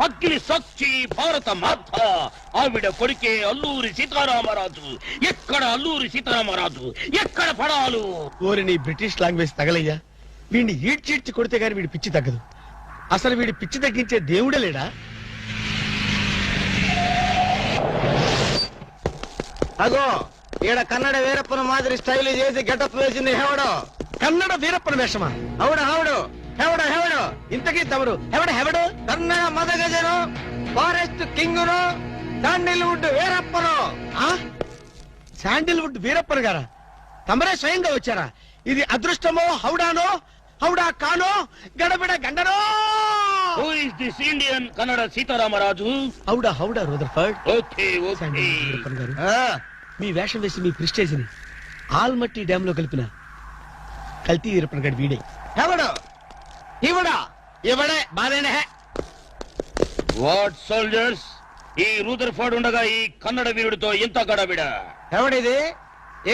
అగ్ని సాక్షి భారత మాత. ఆవిడ కొడుకే అల్లూరి సీతారామరాజు. ఎక్కడ అల్లూరి సీతారామరాజు, ఎక్కడ పడాలు? ఓరి నీ బ్రిటిష్ లాంగ్వేజ్ తగలయ్యా. వీడిని ఈడ్చిడ్చి కొడితే గాని వీడి పిచ్చి తగ్గదు. అసలు వీడి పిచ్చి తగ్గించే దేవుడే లేడా? అగో ఈడ కన్నడ వీరప్పన మాదిరి స్టైల్ చేసి గెటప్ వేసింది హెవడో. కన్నడ వీరప్పన వేషమా? హౌడు హౌడు హెవడో హెవడో. ఇంతకీ తమరు హెవడు? కన్నడ మదగజను, ఫారెస్ట్ కింగును, శాండిల్వుడ్ వీరప్పను. శాండిల్వుడ్ వీరప్పన్ గారా? తమరే స్వయంగా వచ్చారా? ఇది అదృష్టమో హౌడానో, హౌడా కానో, గడబిడ గండనో? Who is this Indian Kannada Sitaramaraju? హౌడా Rutherford. Okay okay. Sandalwood Veerappan గారు, మీ వేషం వేసి మీ ప్రిస్టేజ్ ని ఆల్మట్టి డ్యామ్ లో కలిపిన కల్తీ వీరప్పన్ గారి వీడే. హెవడో ఇవడా ఇవడే బాధేనే. వాట్ సోల్జర్స్, ఈ రూదర్ఫోర్డ్ ఉండగా ఈ కన్నడ వీరుడితో ఎంత గడబిడ? ఎవడిది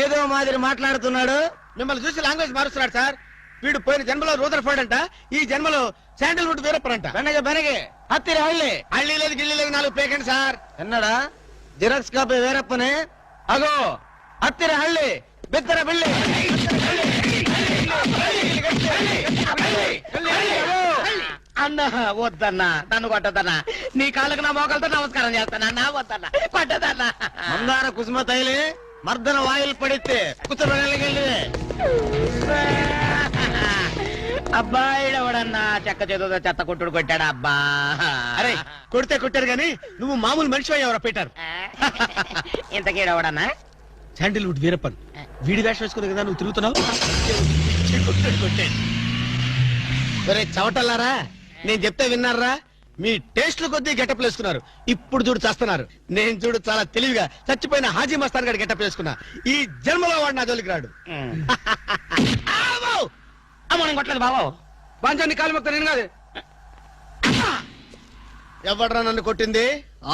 ఏదో మాదిరి మాట్లాడుతున్నాడు? మిమ్మల్ని చూసి లాంగ్వేజ్ మారుస్తున్నాడు సార్. వీడు పోయిన జన్మలో రూదర్ఫోర్డ్ అంట, ఈ జన్మలో శాండిల్వుడ్ వీరప్పన్ అంట. బెనగే హత్తిరి హళ్ళి. హళ్ళీ లేదు గిల్లి లేదు, 4 ప్లేకండి సార్. ఎన్నడా జిరాక్స్ కాపీ వీరప్పనే. అగో హత్తిరి హళ్ళి, బిత్తర బిల్లి. అన్నా వద్దన్నా, నన్ను కొట్టదన్నా. నీ కాళ్ళకు నా మోకాలతో నమస్కారం చేస్తానా? నా వద్దన్నా, పట్టదన్నా. మందార కుసుమ తైలి మర్దన వాయులు పడితే కుతురగలిగే. అబ్బాయిడు ఎవడన్నా చెక్క చేతుతో చెత్త కొట్టుడు కొట్టాడా అబ్బా? అరే కొడితే కొట్టారు గాని నువ్వు మామూలు మనిషి అయ్యావరా పీటర్. ఇంతకీడవడన్నా? శాండిల్వుడ్ వీరప్పన్ వీడి వేషం వేసుకుని కదా నువ్వు తిరుగుతున్నావు. ఒరే చవటల్లారా, నేను చెప్తే విన్నారా? మీ టేస్ట్ల కొద్దీ గెటప్ వేసుకున్నారు. ఇప్పుడు చూడు చేస్తున్నారు. నేను చూడు చాలా తెలివిగా చచ్చిపోయిన హాజీ మస్తాన్ గారి గెటప్ వేసుకున్నా. ఈ జన్మలో వాడు నా జోలికి రాడు. అమ్మని కొట్టలేదు బాబు. పంచాన్ని కాలు మొక్క నేను కాదు. ఎవడ్రా నన్ను కొట్టింది?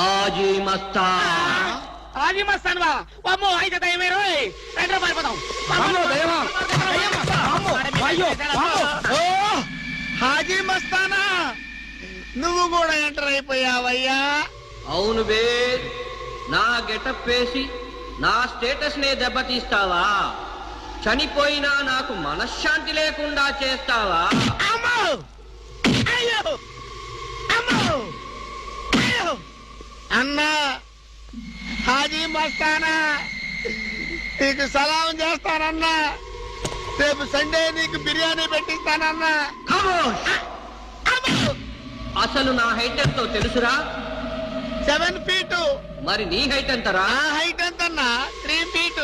ఆజీ మస్తాన్. హాజీ మస్తాన్ బా అమ్మో అయితే దయమే రోయ్. రండి రా పారిపోదాం. ఓ హాజీ మస్తానా, నువ్వు కూడా ఎంటర్ అయిపోయావయ్యా. అవును బే, నా గెటప్ వేసి నా స్టేటస్ నే దెబ్బతీస్తావా? చనిపోయినా నాకు మనశ్శాంతి లేకుండా చేస్తావా? అమ్మో! అయ్యో! అమ్మో! అయ్యో! అన్నా హాజీ మస్తానా, నీకు సలాం చేస్తానన్నా. రేపు సండే నీకు బిర్యానీ పెట్టిస్తానన్నా. అసలు నా హైట్ ఎంతో తెలుసురా? 7 feet. మరి నీ హైట్ ఎంతరా? నా హైట్ ఎంతన్నా? 3 feet.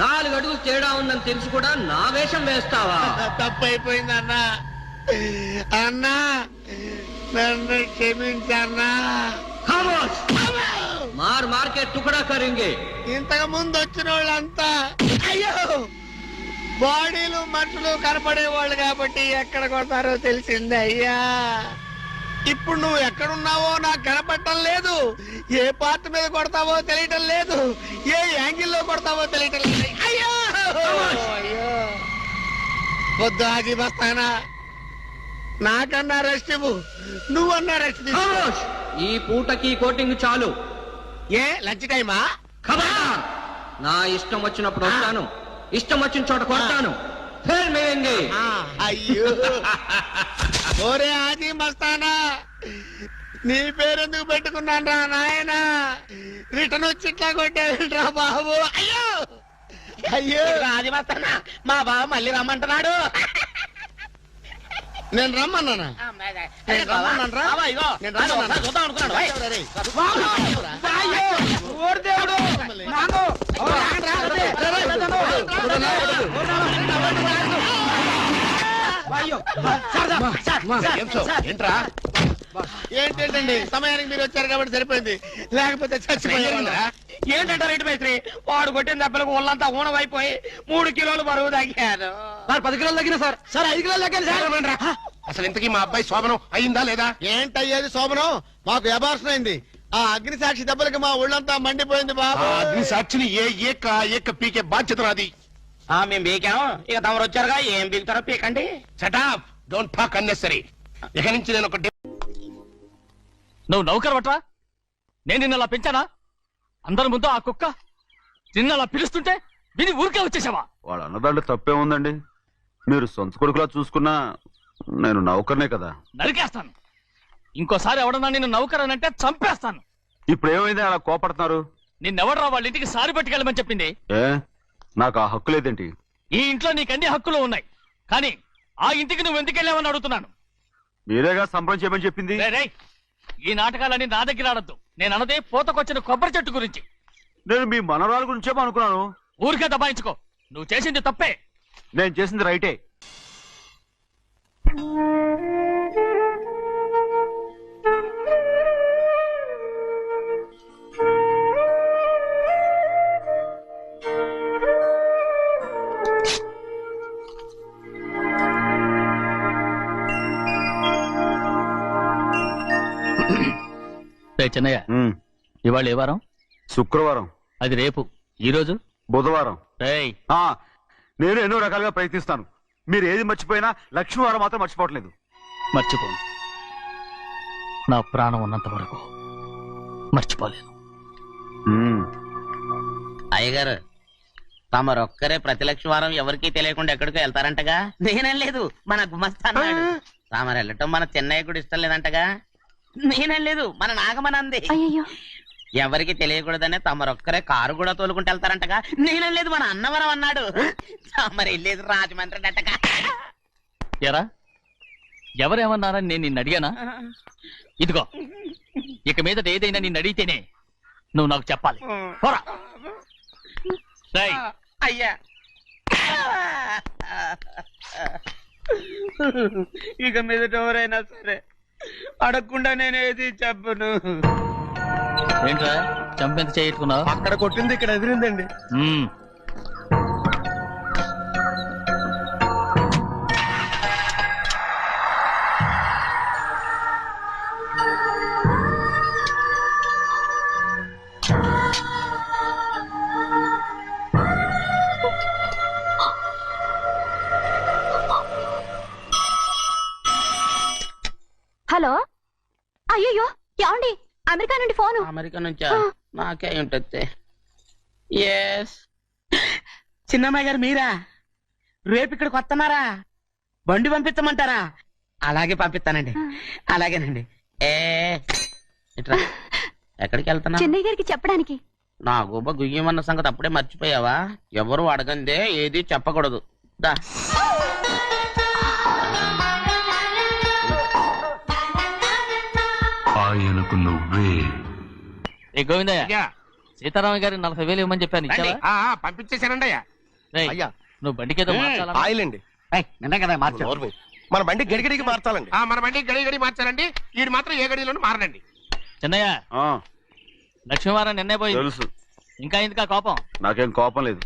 4 అడుగులు తేడా ఉందని తెలిసి కూడా నా వేషం వేస్తావా? తప్పైపోయిందన్నా. అన్నా నన్ను క్షమించన్నా. మార్ మార్కెట్ టుకడా కరింగే. ఇంతకు ముందు వచ్చిన వాళ్ళంతా అయ్యో బాడీలు మనుషులు కనపడే వాళ్ళు కాబట్టి ఎక్కడ కొడతారో తెలిసింది అయ్యా. ఇప్పుడు నువ్వు ఎక్కడున్నావో నాకు కనపడటం లేదు. ఏ పార్ట్ మీద కొడతావో తెలియటం లేదు. ఏ యాంగిల్లో కొడతావో తెలియటం లేదు. అయ్యో అయ్యో వద్దు హాజీ మస్తానా, నాకన్నా రెస్ట్ ఇవ్వు. నువ్వన్నా రెస్ట్ తీసుకో. ఈ పూటకి కోటింగ్ చాలు. ఏ లంచ్ టైమా? ఖబర్దార్! నా ఇష్టం వచ్చినప్పుడు వస్తాను, ఇష్టం వచ్చిన చోట కొడతాను. ఫిర్ మిలేంగే. అయ్యో ఓరే హాజీ మస్తానా, నీ పేరెందుకు పెట్టుకున్నాను రా నాయనా? రిటర్న్ వచ్చి ఇట్లా కొట్టేరా బాబు. అయ్యో అయ్యో హాజీ మస్తానా, మా బావ మళ్ళీ రమ్మంటున్నాడు. నేను రమ్మన్నానా? నేను రమ్మన్నాను రా. నేను రమ్మన్నానా? చూద్దాం అనుకున్నాడు. ఓరి దేవుడు. ఏంటండి సమయానికి మీరు వచ్చారు కాబట్టి సరిపోయింది, లేకపోతే చచ్చిపోయారా? ఏంటంటే రైతు మేస్త్రి వాడు కొట్టిన దెబ్బలకు ఒళ్ళంతా ఊనమైపోయి 3 కిలోలు బరువు తగ్గాను. 10 కిలోలు తగ్గిన సార్. సార్ 5 కిలోలు తగ్గాను సార్. అసలు ఇంతకీ మా అబ్బాయి శోభనం అయిందా లేదా? ఏంటయ్యేది శోభనం? మాకు అబార్షన్ అయింది. ఆ అగ్ని సాక్షి దెబ్బలకి మా ఒళ్ళంతా మండిపోయింది బాబు. అగ్ని సాక్షిని ఏక పీకే బాధ్యత నాది. మేము బీకాము, ఇక తమరు వచ్చారుగా ఏం బీకుతారో పీకండి. Shut up, don't talk unnecessary. ఇక నుంచి నేను ఒక నువ్వు నౌకర్ పట్రా. నేను నిన్నలా పెంచానా? అందరి ముందు ఆ కుక్క నిన్నలా పిలుస్తుంటే విని ఊరికే వచ్చేసావా? వాడు అన్నదాంట్లో తప్పే ఉందండి. మీరు సొంత కొడుకులా చూసుకున్నా నేను నౌకర్నే కదా. నరికేస్తాను. ఇంకోసారి ఎవడన్నా నిన్ను నౌకర్ అని అంటే చంపేస్తాను. ఇప్పుడు ఏమైంది అలా కోపడుతున్నారు? నిన్నెవడరా వాళ్ళ ఇంటికి సారి పట్టుకెళ్ళమని చెప్పింది? ఏ నాకు ఆ హక్కు లేదేంటి? ఈ ఇంట్లో నీకు అన్ని హక్కులు ఉన్నాయి, కానీ ఆ ఇంటికి నువ్వు ఎందుకు వెళ్ళావని అడుగుతున్నాను. మీరేగా సంబరం చేయమని చెప్పింది. రేయ్, ఈ నాటకాలన్నీ నా దగ్గర ఆడద్దు. నేను అన్నదే పూతకొచ్చిన కొబ్బరి చెట్టు గురించి. నేను మీ మనవరాల గురించేమో అనుకున్నాను. ఊరికే దబాయించుకో. నువ్వు చేసింది తప్పే. నేను చేసింది రైటే. చిన్నయ్య, ఇవాళ ఏ వారం? శుక్రవారం. అది రేపు. ఈ రోజు బుధవారం. రేయ్, నేను ఎన్నో రకాలుగా ప్రయత్నిస్తాను. మీరు ఏది మర్చిపోయినా లక్ష్మీవారం మాత్రం మర్చిపోవట్లేదు. మర్చిపోను. నా ప్రాణం ఉన్నంత వరకు మర్చిపోలేను. అయ్యగారు, తమరొక్కరే ప్రతి లక్షవారం ఎవరికీ తెలియకుండా ఎక్కడికో వెళ్తారంటగా? నేనేం లేదు, మన గుమస్తా అన్నాడు. తామరు వెళ్ళటం మన చెన్నయ్య కూడా ఇష్టం లేదంటగా? నేనేం లేదు, మన నాగమనంది. అయ్యో ఎవరికి తెలియకూడదనే తమరొక్కరే కారు కూడా తోలుకుంటూ వెళ్తారంటగా. నేను లేదు, మన అన్నవరం అన్నాడు. తమరు వెళ్ళేది రాజమండ్రి అంటగా. ఎరా ఎవరేమన్నారని నేను నిన్ను అడిగానా? ఇదిగో ఇక మీదట ఏదైనా నిన్ను అడిగితేనే నువ్వు నాకు చెప్పాలి. పోరా. రేయ్, అయ్యా ఇక మీదట ఎవరైనా సరే అడగకుండా నేనేది చెప్పను. ఏంట్రా చంపెంత చేయించుకున్నావు? అక్కడ కొట్టింది ఇక్కడ ఎదిరిందండి. హలో, అయ్యో ఏమండి, అమెరికా నుండి ఫోను. అమెరికా నుంచా? నాకే ఉంటుంది. ఎస్, చిన్నమ్మాయి గారు మీరా? రేపు ఇక్కడికి వస్తున్నారా? బండి పంపించమంటారా? అలాగే పంపిస్తానండి. అలాగేనండి. ఇట్రా. ఎక్కడికి వెళ్తున్నా? చెన్నై గారికి చెప్పడానికి. నా గుబ్బ గుయ్యమన్న సంగతి అప్పుడే మర్చిపోయావా? ఎవరు అడగందే ఏది చెప్పకూడదు. దా. ఆయనకు నువ్వే. ఏ గోవిందయ్య, సీతారామ గారి 40,000 ఇవ్వమని చెప్పాను, ఇచ్చావా? పంపించేశానండి అయ్యా. రేయ్, అయ్యా. నువ్వు బండికేదో మార్చాలా? ఆయిల్ అండి. నిన్న కదా మార్చా. మన బండి గడిగడికి మార్చాలండి. మన బండి గడి మార్చాలండి. వీడు మాత్రం ఏ గడిలోనూ మారనండి. చిన్నయ్య, ఆ, లక్ష్మీవారం నిన్నే పోయింది. తెలుసు. ఇంకా ఎందుకా కోపం? నాకేం కోపం లేదు,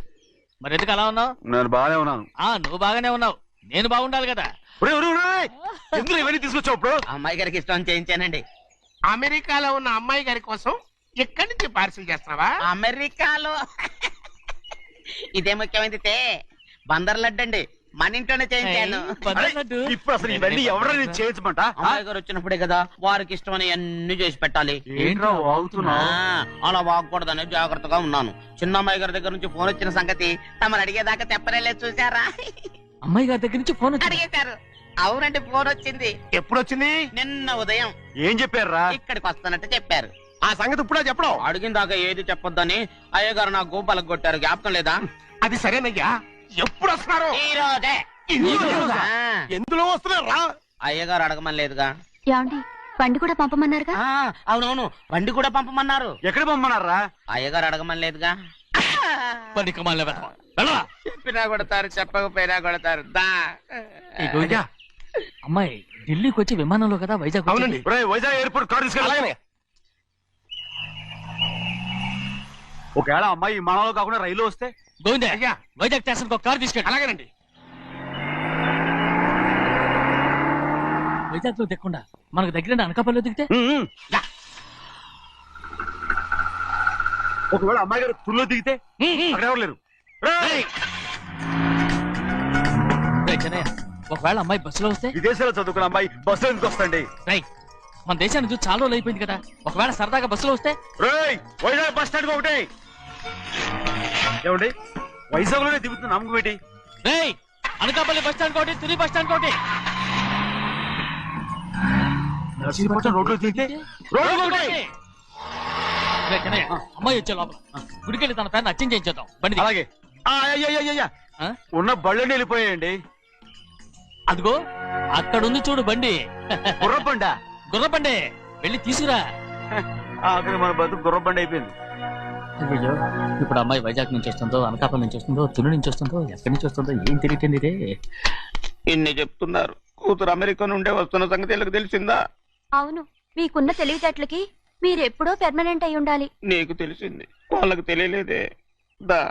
మరి ఎందుకు అలా ఉన్నావు? నేను బాగానే ఉన్నాను. నువ్వు బాగానే ఉన్నావు, నేను బాగుండాలి కదా. ఎందుకు ఇవన్నీ తీసుకొచ్చావు ఇప్పుడు? అమ్మాయి గారికి ఇష్టం చేయించానండి. అమెరికాలో ఉన్న అమ్మాయి గారి కోసం ఎక్కడి నుంచి పార్సిల్ చేస్తున్నావా? అమెరికాలో ఇదే ముఖ్యమైనది. బందర్ లడ్డు అండి, మన ఇంట్లోనే చేయించాను. ఇప్పుడు అసలు ఇవన్నీ ఎవరైనా చేయించమంట? అమ్మాయి గారు వచ్చినప్పుడే కదా వారికి ఇష్టమని అన్ని చేసి పెట్టాలి. ఏంట్రా వాగుతున్నావు? అలా వాగకూడదని జాగ్రత్తగా ఉన్నాను. చిన్న అమ్మాయి గారి దగ్గర నుంచి ఫోన్ వచ్చిన సంగతి తమరు అడిగేదాకా తెప్పరేలేదు, చూసారా? అమ్మాయి గారి దగ్గర నుంచి ఫోన్ వచ్చింది. అడిగేశారు. అవునండి, ఫోన్ వచ్చింది. ఎప్పుడు వచ్చింది? నిన్న ఉదయం. ఏం చెప్పారా? ఇక్కడికి వస్తానంటే చెప్పారు. ఆ సంగతి ఇప్పుడే చెప్పడం. అడిగిన దాకా ఏది చెప్పొద్దని అయ్యగారు నాకు గోపాలకు కొట్టారు. జ్ఞాపకం లేదా? అది సరేనయ్యా. ఎప్పుడు వస్తున్నారు? ఈ రోజే. ఎందులో వస్తున్నారా? అయ్యగారు అడగమని లేదుగా. ఏమండి, బండి కూడా పంపమన్నారుగా. అవునవును, బండి కూడా పంపమన్నారు. ఎక్కడ పంపమన్నారా? అయ్యగారు అడగమని లేదుగా. బండి కమాలి చెప్పినా కొడతారు, చెప్పకపోయినా కొడతారు. దా. అమ్మాయి ఢిల్లీకి వచ్చి విమానంలో కదా వైజాగ్ వచ్చింది. అవునండి. వైజాగ్ ఎయిర్పోర్ట్ కార్ తీసుకెళ్ళి. ఒకవేళ అమ్మాయి విమానంలో కాకుండా రైలు వస్తే? గోవిందయ్య, అయ్యా. వైజాగ్ స్టేషన్ ఒక కార్ తీసుకెళ్ళి. అలాగేనండి. వైజాగ్ లో దిక్కుండా మనకు దగ్గర అనకాపల్లిలో దిగితే? ఒకవేళ అమ్మాయి గారు తుల్లో దిగితే? అక్కడ ఎవరు లేరు. రేయ్ చిన్నయ్య, ఒకవేళ అమ్మాయి బస్సులో వస్తే? విదేశాల్లో చదువుకున్న అమ్మాయి బస్సు ఎందుకు వస్తండి? రై, మన దేశాన్ని చూసి చాలా రోజులు అయిపోయింది కదా, ఒకవేళ సరదాగా బస్సులో వస్తే? వైజాగ్ బస్ స్టాండ్ ఒకటి ఏమండి, వైజాగ్ లోనే దిగుతున్న నమ్మకం ఏంటి? రేయ్, అనకాపల్లి బస్ స్టాండ్ కోటి, తుని బస్ స్టాండ్ కోటి. నర్సీపట్నం రోడ్లో దిగితే అమ్మాయి వచ్చే లోపల గుడికెళ్ళి తన పేరుని అచ్చం చేయించేద్దాం. బండి అలాగే. ఉన్న బళ్ళని వెళ్ళిపోయాయండి. అదిగో అక్కడుంది చూడు బండి. గుర్రబండ. గుర్రబండి, వెళ్ళి తీసుకురా. అక్కడ మన బతుకు గుర్రబండి అయిపోయింది. అయ్యో, ఇప్పుడు అమ్మాయి వైజాగ్ నుంచి వస్తుందో, అనకాపల్లి నుంచి వస్తుందో, తుని నుంచి వస్తుందో, ఎక్కడి నుంచి వస్తుందో ఏం తెలియటండి ఇదే. ఇన్ని చెప్తున్నారు, కూతురు అమెరికా నుండే వస్తున్న సంగతి వీళ్ళకి తెలిసిందా? అవును, మీకున్న తెలివితేటలకి మీరెప్పుడో పెర్మనెంట్ అయి ఉండాలి. నీకు తెలిసింది, వాళ్ళకి తెలియలేదే. దా.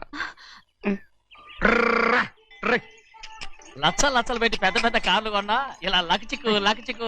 లచ్చలు లచ్చలు పెట్టి పెద్ద పెద్ద కార్లు కొన్నా ఇలా లక్ చిక్కు